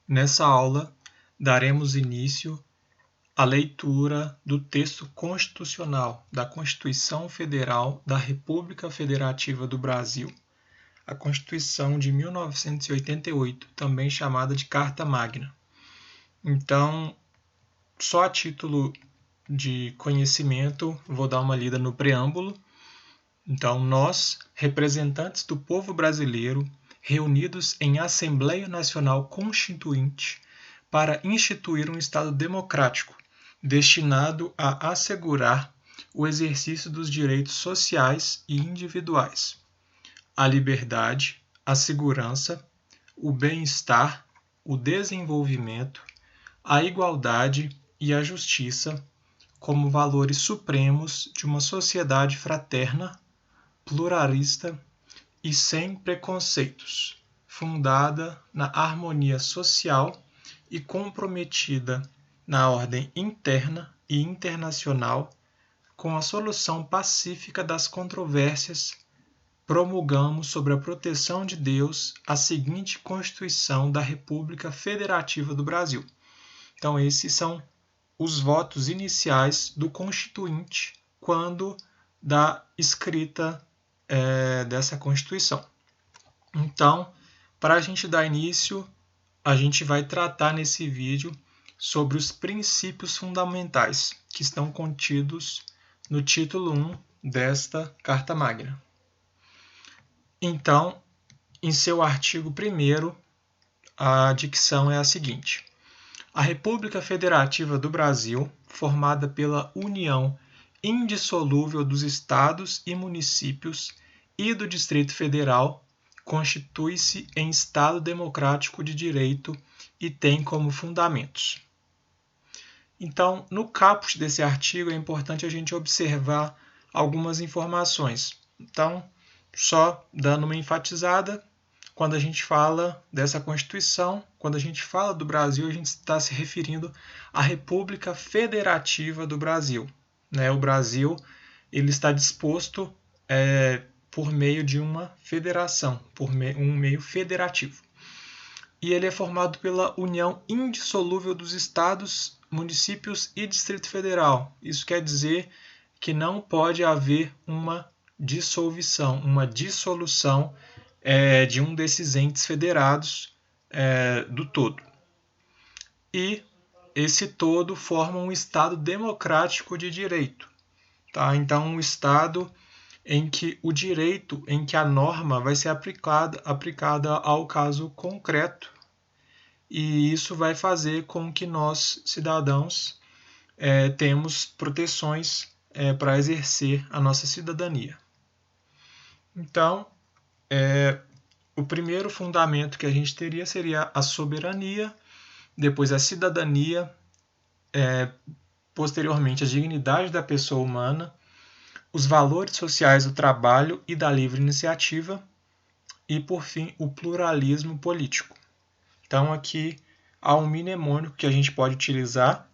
Nessa aula, daremos início à leitura do texto constitucional da Constituição Federal da República Federativa do Brasil, a Constituição de 1988, também chamada de Carta Magna. Então, só a título de conhecimento, vou dar uma lida no preâmbulo. Então, nós, representantes do povo brasileiro, reunidos em Assembleia Nacional Constituinte, para instituir um Estado democrático, destinado a assegurar o exercício dos direitos sociais e individuais, a liberdade, a segurança, o bem-estar, o desenvolvimento, a igualdade e a justiça como valores supremos de uma sociedade fraterna, pluralista e sem preconceitos, fundada na harmonia social e comprometida na ordem interna e internacional com a solução pacífica das controvérsias, promulgamos sobre a proteção de Deus a seguinte Constituição da República Federativa do Brasil. Então, esses são os votos iniciais do Constituinte quando da escrita dessa Constituição. Então, para a gente dar início, a gente vai tratar nesse vídeo sobre os princípios fundamentais que estão contidos no título 1 desta Carta Magna. Então, em seu artigo 1º, a dicção é a seguinte: a República Federativa do Brasil, formada pela união indissolúvel dos estados e municípios e do Distrito Federal, constitui-se em Estado democrático de direito e tem como fundamentos. Então, no caput desse artigo é importante a gente observar algumas informações. Então, só dando uma enfatizada, quando a gente fala dessa Constituição, quando a gente fala do Brasil, a gente está se referindo à República Federativa do Brasil. O Brasil ele está disposto por meio de uma federação, por um meio federativo. E ele é formado pela união indissolúvel dos estados, municípios e Distrito Federal. Isso quer dizer que não pode haver uma dissolução de um desses entes federados do todo. E esse todo forma um Estado democrático de direito. Tá? Então, um Estado em que o direito, em que a norma vai ser aplicada ao caso concreto, e isso vai fazer com que nós, cidadãos, temos proteções para exercer a nossa cidadania. Então, o primeiro fundamento que a gente teria seria a soberania, depois a cidadania, posteriormente a dignidade da pessoa humana, os valores sociais do trabalho e da livre iniciativa e, por fim, o pluralismo político. Então, aqui há um mnemônico que a gente pode utilizar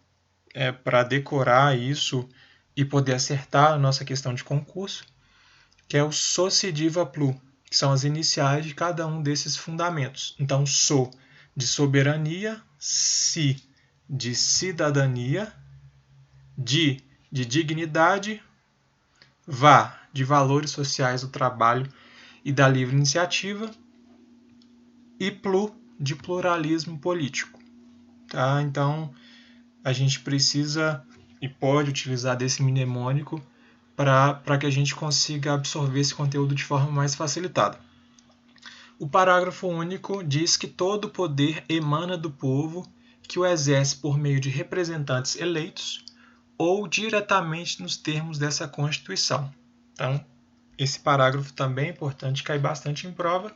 para decorar isso e poder acertar a nossa questão de concurso, que é o Sociediva Plu, que são as iniciais de cada um desses fundamentos. Então, so de soberania, si de cidadania, de dignidade, vá de valores sociais do trabalho e da livre iniciativa e plu de pluralismo político. Tá? Então, a gente precisa e pode utilizar desse mnemônico para que a gente consiga absorver esse conteúdo de forma mais facilitada. O parágrafo único diz que todo poder emana do povo, que o exerce por meio de representantes eleitos ou diretamente nos termos dessa Constituição. Então, esse parágrafo também é importante, cai bastante em prova.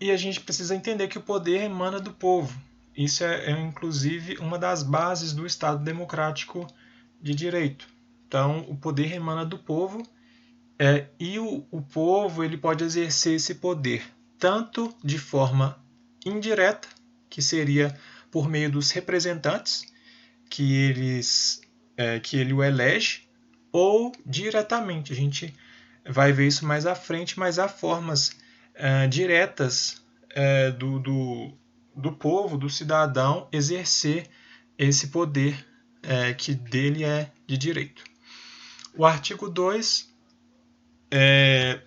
E a gente precisa entender que o poder emana do povo. Isso é inclusive, uma das bases do Estado democrático de direito. Então, o poder emana do povo e o povo ele pode exercer esse poder tanto de forma indireta, que seria por meio dos representantes, que ele o elege, ou diretamente. A gente vai ver isso mais à frente, mas há formas diretas do povo, do cidadão, exercer esse poder que dele é de direito. O artigo 2,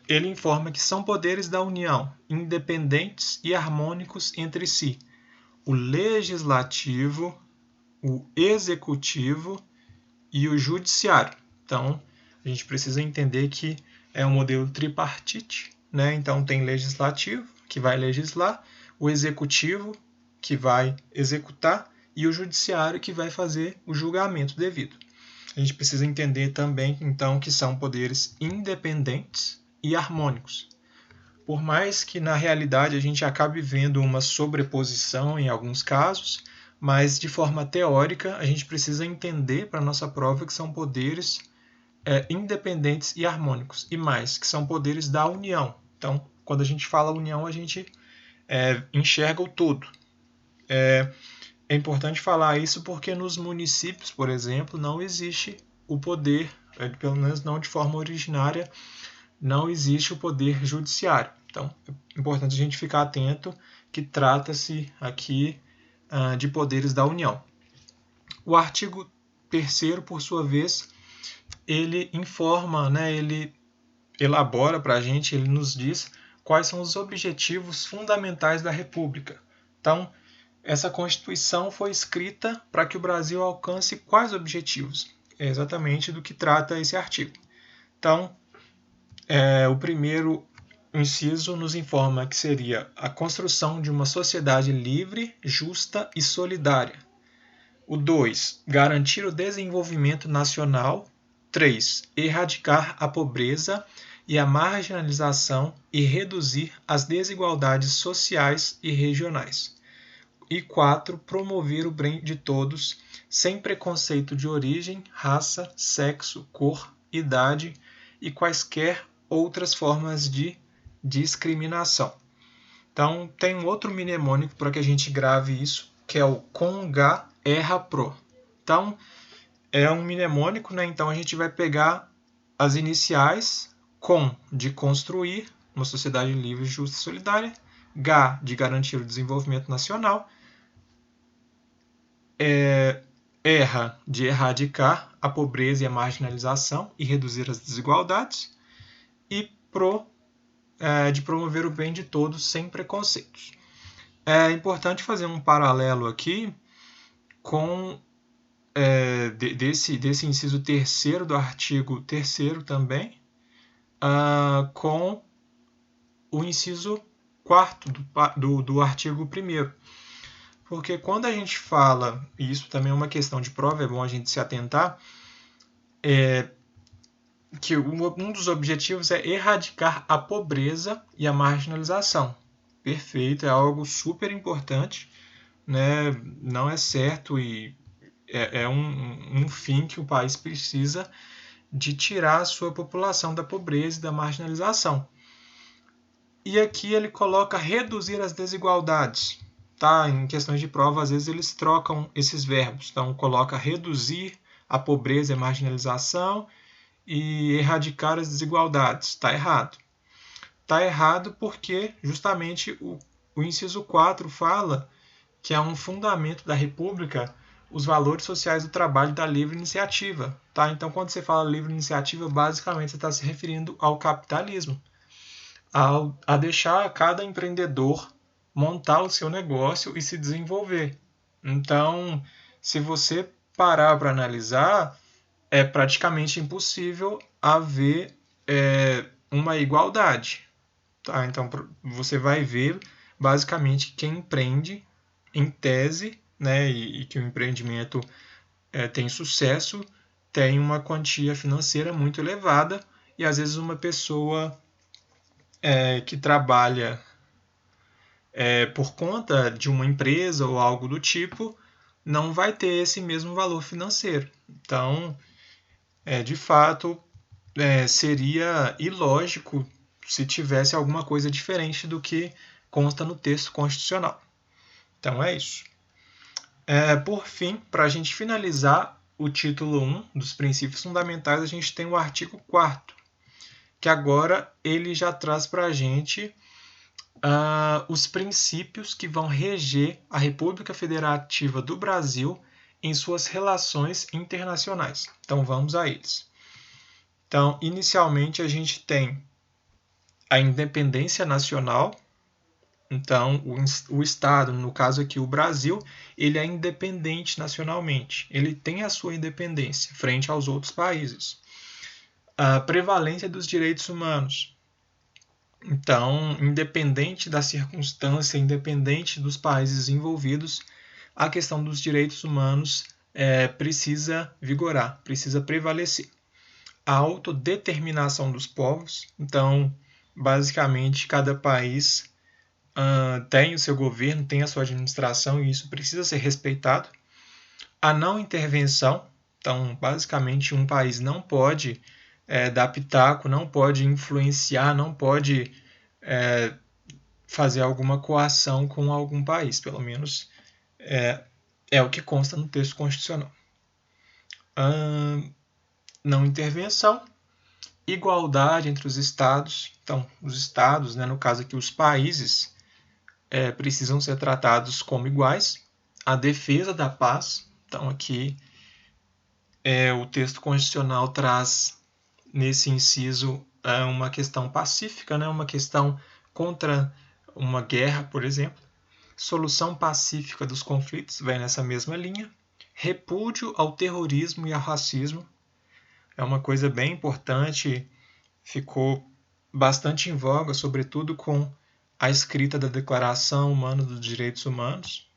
ele informa que são poderes da União, independentes e harmônicos entre si. O legislativo, o executivo e o judiciário. Então, a gente precisa entender que é um modelo tripartite, né? Então, tem legislativo, que vai legislar, o executivo, que vai executar, e o judiciário, que vai fazer o julgamento devido. A gente precisa entender também, então, que são poderes independentes e harmônicos. Por mais que, na realidade, a gente acabe vendo uma sobreposição em alguns casos, mas, de forma teórica, a gente precisa entender para a nossa prova que são poderes independentes e harmônicos. E mais, que são poderes da União. Então, quando a gente fala União, a gente enxerga o todo. É importante falar isso porque nos municípios, por exemplo, não existe o poder, pelo menos não de forma originária, não existe o poder judiciário. Então, é importante a gente ficar atento que trata-se aqui de poderes da União. O artigo 3º, por sua vez, ele informa, né, ele elabora para a gente, ele nos diz quais são os objetivos fundamentais da República. Então, essa Constituição foi escrita para que o Brasil alcance quais objetivos? É exatamente do que trata esse artigo. Então, o primeiro inciso nos informa que seria a construção de uma sociedade livre, justa e solidária. O 2, garantir o desenvolvimento nacional. 3, erradicar a pobreza e a marginalização e reduzir as desigualdades sociais e regionais. E 4, promover o bem de todos, sem preconceito de origem, raça, sexo, cor, idade e quaisquer outras formas de discriminação. Então, tem um outro mnemônico para que a gente grave isso, que é o CONGA erra pro. Então, é um mnemônico, né? Então a gente vai pegar as iniciais, CON de construir uma sociedade livre, justa e solidária, GA de garantir o desenvolvimento nacional, ERRA de erradicar a pobreza e a marginalização e reduzir as desigualdades, e PRO de promover o bem de todos sem preconceitos. É importante fazer um paralelo aqui com desse inciso 3º do artigo 3º também, com o inciso 4º do artigo 1º. Porque quando a gente fala, e isso também é uma questão de prova, é bom a gente se atentar, que um dos objetivos é erradicar a pobreza e a marginalização. Perfeito, é algo super importante, né? Não é certo e é um fim que o país precisa de tirar a sua população da pobreza e da marginalização. E aqui ele coloca reduzir as desigualdades. Tá? Em questões de prova, às vezes eles trocam esses verbos. Então, coloca reduzir a pobreza e a marginalização e erradicar as desigualdades. Está errado. Está errado porque justamente o inciso 4 fala que é um fundamento da República os valores sociais do trabalho e da livre iniciativa. Tá? Então, quando você fala livre iniciativa, basicamente você está se referindo ao capitalismo, a deixar cada empreendedor montar o seu negócio e se desenvolver. Então, se você parar para analisar, é praticamente impossível haver uma igualdade. Tá? Então, você vai ver, basicamente, quem empreende, em tese, né, e que o empreendimento tem sucesso, tem uma quantia financeira muito elevada, e às vezes uma pessoa que trabalha por conta de uma empresa ou algo do tipo, não vai ter esse mesmo valor financeiro. Então, de fato, seria ilógico se tivesse alguma coisa diferente do que consta no texto constitucional. Então, é isso. Por fim, para a gente finalizar o título 1 dos princípios fundamentais, a gente tem o artigo 4º, que agora ele já traz para a gente os princípios que vão reger a República Federativa do Brasil em suas relações internacionais. Então, vamos a eles. Então, inicialmente, a gente tem a independência nacional. Então, o Estado, no caso aqui o Brasil, ele é independente nacionalmente. Ele tem a sua independência frente aos outros países. A prevalência dos direitos humanos. Então, independente da circunstância, independente dos países envolvidos, a questão dos direitos humanos precisa vigorar, precisa prevalecer. A autodeterminação dos povos. Então, basicamente, cada país tem o seu governo, tem a sua administração e isso precisa ser respeitado. A não intervenção. Então, basicamente, um país não pode dar pitaco, não pode influenciar, não pode fazer alguma coação com algum país, pelo menos é o que consta no texto constitucional. Não intervenção, igualdade entre os estados. Então, os estados, no caso aqui os países, precisam ser tratados como iguais. A defesa da paz. Então, aqui o texto constitucional traz nesse inciso uma questão pacífica, uma questão contra uma guerra, por exemplo. Solução pacífica dos conflitos, vai nessa mesma linha. Repúdio ao terrorismo e ao racismo. É uma coisa bem importante, ficou bastante em voga, sobretudo com a escrita da Declaração Humana dos Direitos Humanos.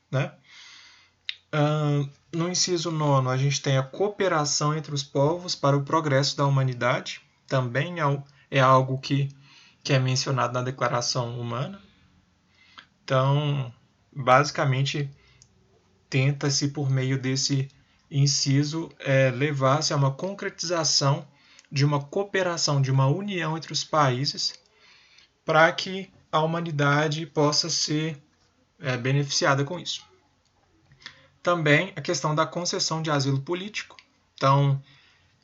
No inciso 9, a gente tem a cooperação entre os povos para o progresso da humanidade. Também é algo que é mencionado na Declaração Humana. Então, basicamente, tenta-se, por meio desse inciso, levar-se a uma concretização de uma cooperação, de uma união entre os países, para que a humanidade possa ser beneficiada com isso. Também a questão da concessão de asilo político. Então,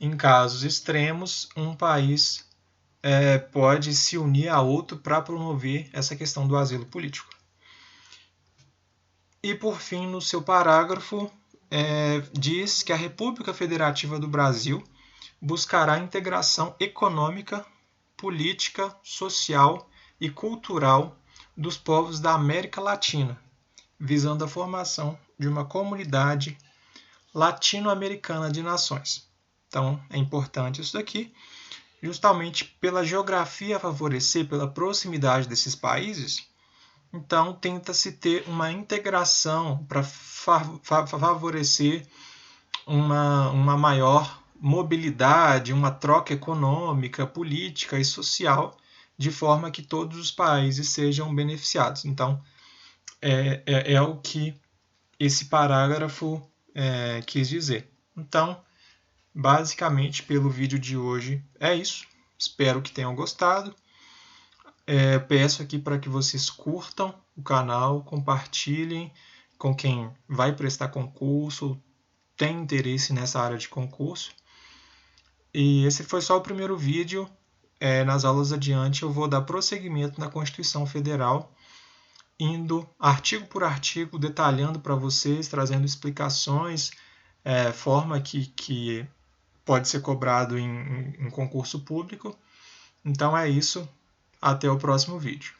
em casos extremos, um país pode se unir a outro para promover essa questão do asilo político. E, por fim, no seu parágrafo, diz que a República Federativa do Brasil buscará a integração econômica, política, social e cultural dos povos da América Latina, visando a formação de uma comunidade latino-americana de nações. Então, é importante isso daqui, justamente pela geografia favorecer, pela proximidade desses países. Então, tenta-se ter uma integração para favorecer uma maior mobilidade, uma troca econômica, política e social, de forma que todos os países sejam beneficiados. Então, é o que esse parágrafo quis dizer. Então, basicamente, pelo vídeo de hoje é isso. Espero que tenham gostado. Peço aqui para que vocês curtam o canal, compartilhem com quem vai prestar concurso, tem interesse nessa área de concurso. E esse foi só o primeiro vídeo. Nas aulas adiante eu vou dar prosseguimento na Constituição Federal, indo artigo por artigo, detalhando para vocês, trazendo explicações, forma que pode ser cobrado em concurso público. Então é isso. Até o próximo vídeo.